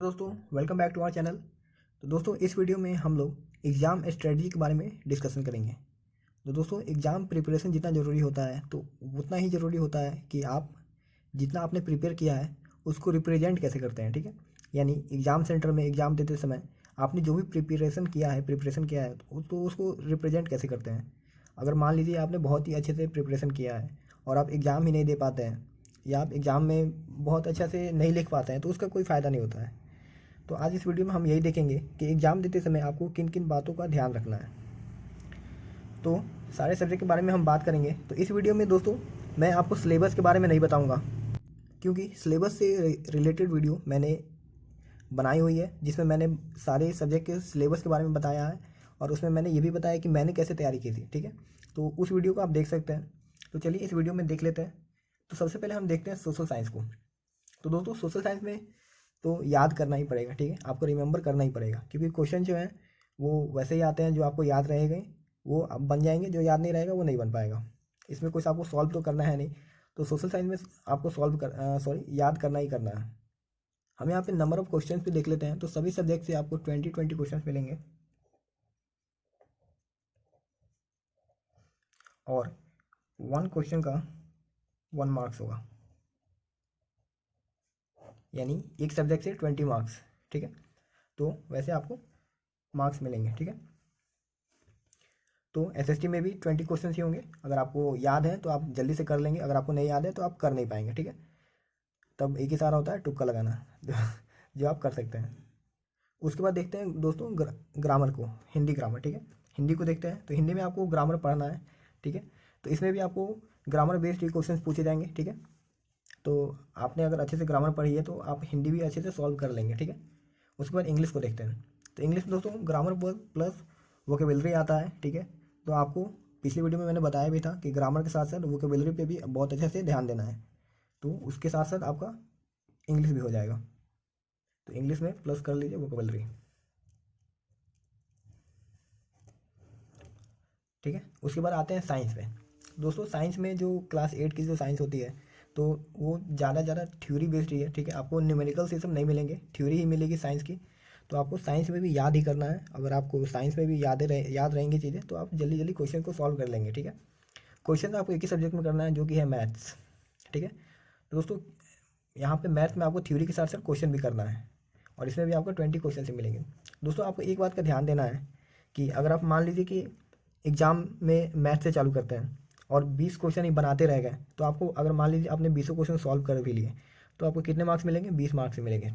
दोस्तों welcome back to our channel. तो दोस्तों इस वीडियो में हम लोग एग्ज़ाम स्ट्रेटजी के बारे में डिस्कशन करेंगे। तो दोस्तों एग्ज़ाम प्रिपरेशन जितना ज़रूरी होता है तो उतना ही ज़रूरी होता है कि आप जितना आपने प्रिपेयर किया है उसको रिप्रेजेंट कैसे करते हैं। ठीक है, यानी एग्ज़ाम सेंटर में एग्ज़ाम देते समय आपने जो भी प्रिपरेशन किया है तो उसको रिप्रेजेंट कैसे करते हैं। अगर मान लीजिए आपने बहुत ही अच्छे से प्रिपरेशन किया है और आप एग्ज़ाम ही नहीं दे पाते हैं या आप एग्ज़ाम में बहुत अच्छा से नहीं लिख पाते हैं तो उसका कोई फ़ायदा नहीं होता है। तो आज इस वीडियो में हम यही देखेंगे कि एग्ज़ाम देते समय आपको किन किन बातों का ध्यान रखना है। तो सारे सब्जेक्ट के बारे में हम बात करेंगे। तो इस वीडियो में दोस्तों मैं आपको सिलेबस के बारे में नहीं बताऊंगा, क्योंकि सिलेबस से रिलेटेड वीडियो मैंने बनाई हुई है जिसमें मैंने सारे सब्जेक्ट के सिलेबस के बारे में बताया है और उसमें मैंने ये भी बताया कि मैंने कैसे तैयारी की थी। ठीक है, तो उस वीडियो को आप देख सकते हैं। तो चलिए इस वीडियो में देख लेते हैं। तो सबसे पहले हम देखते हैं सोशल साइंस को। तो दोस्तों सोशल साइंस में तो याद करना ही पड़ेगा। ठीक है, आपको रिमेंबर करना ही पड़ेगा, क्योंकि क्वेश्चन जो है वो वैसे ही आते हैं जो आपको याद रहेंगे वो अब बन जाएंगे, जो याद नहीं रहेगा वो नहीं बन पाएगा। इसमें कुछ आपको सॉल्व तो करना है नहीं। तो सोशल साइंस में आपको याद करना ही करना है। हम यहाँ पे नंबर ऑफ क्वेश्चन भी देख लेते हैं। तो सभी सब्जेक्ट से आपको 20 क्वेश्चन मिलेंगे और 1 क्वेश्चन का 1 मार्क्स होगा, यानी एक सब्जेक्ट से 20 मार्क्स। ठीक है, तो वैसे आपको मार्क्स मिलेंगे। ठीक है, तो एसएसटी में भी 20 क्वेश्चन ही होंगे। अगर आपको याद है तो आप जल्दी से कर लेंगे, अगर आपको नहीं याद है तो आप कर नहीं पाएंगे। ठीक है, तब एक ही सहारा होता है तुक्का लगाना जो आप कर सकते हैं। उसके बाद देखते हैं दोस्तों ग्रामर को, हिंदी ग्रामर। ठीक है, हिंदी को देखते हैं। तो हिंदी में आपको ग्रामर पढ़ना है। ठीक है, तो इसमें भी आपको ग्रामर बेस्ड ही क्वेश्चन पूछे जाएंगे। ठीक है, तो आपने अगर अच्छे से ग्रामर पढ़ी है तो आप हिंदी भी अच्छे से सॉल्व कर लेंगे। ठीक है, उसके बाद इंग्लिश को देखते हैं। तो इंग्लिश में दोस्तों ग्रामर प्लस वोकेबलरी आता है। ठीक है, तो आपको पिछली वीडियो में मैंने बताया भी था कि ग्रामर के साथ साथ वोकेबलरी पे भी बहुत अच्छे से ध्यान देना है। तो उसके साथ साथ आपका इंग्लिश भी हो जाएगा। तो इंग्लिश में प्लस कर लीजिए वोकेबलरी। ठीक है, उसके बाद आते हैं साइंस में। दोस्तों साइंस में जो क्लास 8 की जो साइंस होती है तो वो ज़्यादा थ्योरी बेस्ड ही है। ठीक है, आपको न्यूमेरिकल सिस्टम नहीं मिलेंगे, थ्योरी ही मिलेगी साइंस की। तो आपको साइंस में भी याद ही करना है। अगर आपको साइंस में भी याद रहेंगी चीज़ें तो आप जल्दी जल्दी क्वेश्चन को सॉल्व कर लेंगे। ठीक है, क्वेश्चन आपको एक ही सब्जेक्ट में करना है जो कि है मैथ्स। ठीक है, तो दोस्तों यहाँ पे मैथ्स में आपको थ्योरी के साथ साथ क्वेश्चन भी करना है और इसमें भी आपको 20 क्वेश्चन से मिलेंगे। दोस्तों आपको एक बात का ध्यान देना है कि अगर आप मान लीजिए कि एग्ज़ाम में मैथ से चालू करते हैं और 20 क्वेश्चन ही बनाते रह गए तो आपको, अगर मान लीजिए आपने 20 क्वेश्चन सॉल्व कर भी लिए तो आपको कितने मार्क्स मिलेंगे? 20 मार्क्स से मिलेंगे।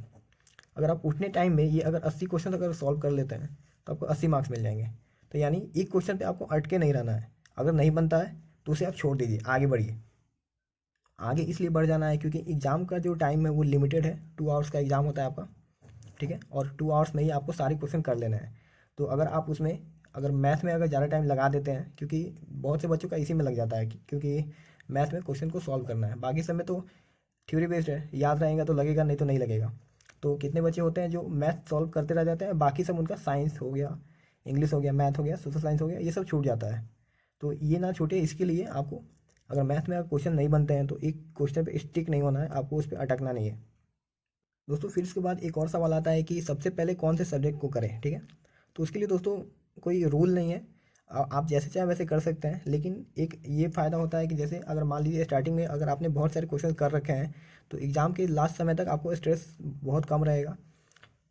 अगर आप उतने टाइम में ये अगर 80 क्वेश्चन अगर सॉल्व कर लेते हैं तो आपको 80 मार्क्स मिल जाएंगे। तो यानी एक क्वेश्चन पे आपको अटके नहीं रहना है। अगर नहीं बनता है तो उसे आप छोड़ दीजिए, आगे बढ़िए। आगे इसलिए बढ़ जाना है क्योंकि एग्ज़ाम का जो टाइम है वो लिमिटेड है। 2 आवर्स का एग्ज़ाम होता है आपका। ठीक है, और 2 आवर्स में ही आपको सारे क्वेश्चन कर लेना है। तो अगर आप उसमें अगर मैथ में अगर ज़्यादा टाइम लगा देते हैं, क्योंकि बहुत से बच्चों का इसी में लग जाता है क्योंकि मैथ में क्वेश्चन को सॉल्व करना है, बाकी सब में तो थ्योरी बेस्ड है, याद रहेगा तो लगेगा, नहीं तो नहीं लगेगा। तो कितने बच्चे होते हैं जो मैथ सॉल्व करते रह जाते हैं, बाकी सब उनका साइंस हो गया, इंग्लिश हो गया, मैथ हो गया, सोशल साइंस हो गया, ये सब छूट जाता है। तो ये ना छूटे इसके लिए आपको, अगर मैथ में अगर क्वेश्चन नहीं बनते हैं तो एक क्वेश्चन पे स्टिक नहीं होना है, आपको उस पर अटकना नहीं है। दोस्तों फिर इसके बाद एक और सवाल आता है कि सबसे पहले कौन से सब्जेक्ट को करें। ठीक है, तो उसके लिए दोस्तों कोई रूल नहीं है, आप जैसे चाहे वैसे कर सकते हैं। लेकिन एक ये फ़ायदा होता है कि जैसे अगर मान लीजिए स्टार्टिंग में अगर आपने बहुत सारे क्वेश्चन कर रखे हैं तो एग्ज़ाम के लास्ट समय तक आपको स्ट्रेस बहुत कम रहेगा।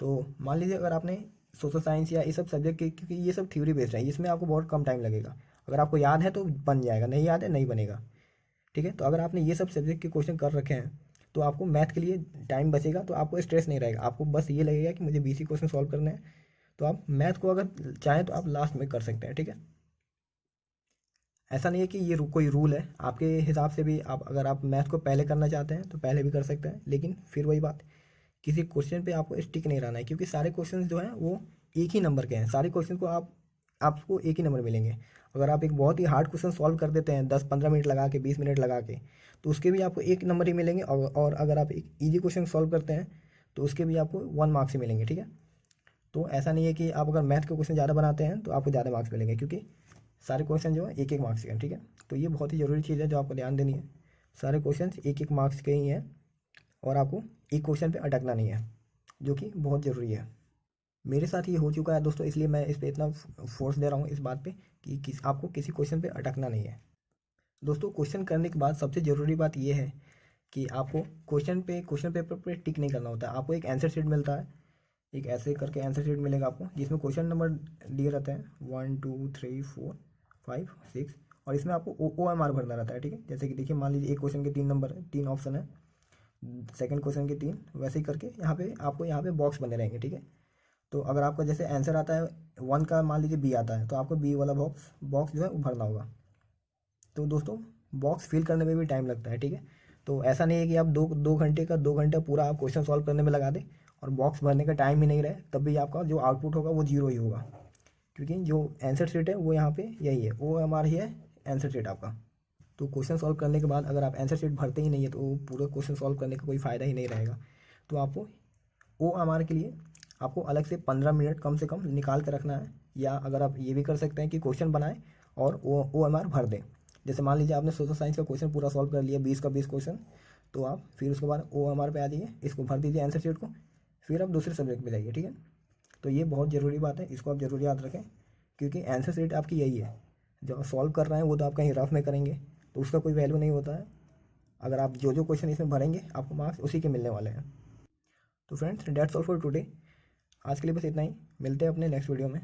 तो मान लीजिए अगर आपने सोशल साइंस या ये सब सब्जेक्ट के, क्योंकि ये सब थ्योरी बेस्ड है, इसमें आपको बहुत कम टाइम लगेगा। अगर आपको याद है तो बन जाएगा, नहीं याद है नहीं बनेगा। ठीक है, तो अगर आपने ये सब सब्जेक्ट के क्वेश्चन कर रखे हैं तो आपको मैथ के लिए टाइम बचेगा, तो आपको स्ट्रेस नहीं रहेगा। आपको बस ये लगेगा कि मुझे 20 क्वेश्चन सॉल्व करने हैं। तो आप मैथ को अगर चाहें तो आप लास्ट में कर सकते हैं। ठीक है, ऐसा नहीं है कि ये कोई रूल है, आपके हिसाब से भी आप, अगर आप मैथ को पहले करना चाहते हैं तो पहले भी कर सकते हैं। लेकिन फिर वही बात, किसी क्वेश्चन पे आपको स्टिक नहीं रहना है, क्योंकि सारे क्वेश्चन जो हैं वो एक ही नंबर के हैं। सारे क्वेश्चन को आपको एक ही नंबर मिलेंगे। अगर आप एक बहुत ही हार्ड क्वेश्चन सॉल्व कर देते हैं 10-15 मिनट लगा के, 20 मिनट लगा के, तो उसके भी आपको एक नंबर ही मिलेंगे। और अगर आप एक ईजी क्वेश्चन सॉल्व करते हैं तो उसके भी आपको 1 मार्क्स ही मिलेंगे। ठीक है, तो ऐसा नहीं है कि आप अगर मैथ के क्वेश्चन ज़्यादा बनाते हैं तो आपको ज़्यादा मार्क्स मिलेंगे, क्योंकि सारे क्वेश्चन जो है एक एक मार्क्स के हैं। ठीक है, तो ये बहुत ही ज़रूरी चीज़ है जो आपको ध्यान देनी है। सारे क्वेश्चन एक एक मार्क्स के ही हैं और आपको एक क्वेश्चन पे अटकना नहीं है। जो कि बहुत ज़रूरी है। मेरे साथ ये हो चुका है दोस्तों, इसलिए मैं इस पे इतना फोर्स दे रहा हूँ इस बात पे कि आपको किसी क्वेश्चन पे अटकना नहीं है। दोस्तों क्वेश्चन करने के बाद सबसे ज़रूरी बात ये है कि आपको क्वेश्चन पेपर पे टिक नहीं करना होता है। आपको एक आंसर शीट मिलता है, एक ऐसे करके आंसर शीट मिलेगा आपको, जिसमें क्वेश्चन नंबर दिए रहते हैं 1 2 3 4 5 6, और इसमें आपको OMR भरना रहता है। ठीक है, जैसे कि देखिए मान लीजिए एक क्वेश्चन के 3 नंबर है, 3 ऑप्शन है, सेकंड क्वेश्चन के 3, वैसे ही करके यहाँ पे बॉक्स बने रहेंगे। ठीक है, तो अगर आपका जैसे आंसर आता है 1 का, मान लीजिए बी आता है, तो आपको बी वाला बॉक्स बॉक्स जो है वो भरना होगा। तो दोस्तों बॉक्स फिल करने में भी टाइम लगता है। ठीक है, तो ऐसा नहीं है कि आप दो घंटे पूरा आप क्वेश्चन सॉल्व करने में लगा दें और बॉक्स भरने का टाइम ही नहीं रहे, तब भी आपका जो आउटपुट होगा वो जीरो ही होगा, क्योंकि जो आंसर शीट है वो यहाँ पे यही है, OMR ही है आंसर शीट आपका। तो क्वेश्चन सॉल्व करने के बाद अगर आप आंसर शीट भरते ही नहीं है तो पूरा क्वेश्चन सॉल्व करने का कोई फ़ायदा ही नहीं रहेगा। तो आपको OMR के लिए आपको अलग से 15 मिनट कम से कम निकाल कर रखना है, या अगर आप ये भी कर सकते हैं कि क्वेश्चन बनाएं और OMR भर दें। जैसे मान लीजिए आपने सोशल साइंस का क्वेश्चन पूरा सॉल्व कर लिया, 20 का 20 क्वेश्चन, तो आप फिर उसके बाद OMR पे आ जाइए, इसको भर दीजिए आंसर शीट को, फिर आप दूसरे सब्जेक्ट पे जाइए। ठीक है, तो ये बहुत ज़रूरी बात है, इसको आप ज़रूर याद रखें, क्योंकि आंसर शीट आपकी यही है। जो आप सॉल्व कर रहे हैं वो तो आप कहीं रफ में करेंगे तो उसका कोई वैल्यू नहीं होता है। अगर आप जो जो क्वेश्चन इसमें भरेंगे आपको मार्क्स उसी के मिलने वाले हैं। तो friends that's all for today. आज के लिए बस इतना ही, मिलते हैं अपने नेक्स्ट वीडियो में।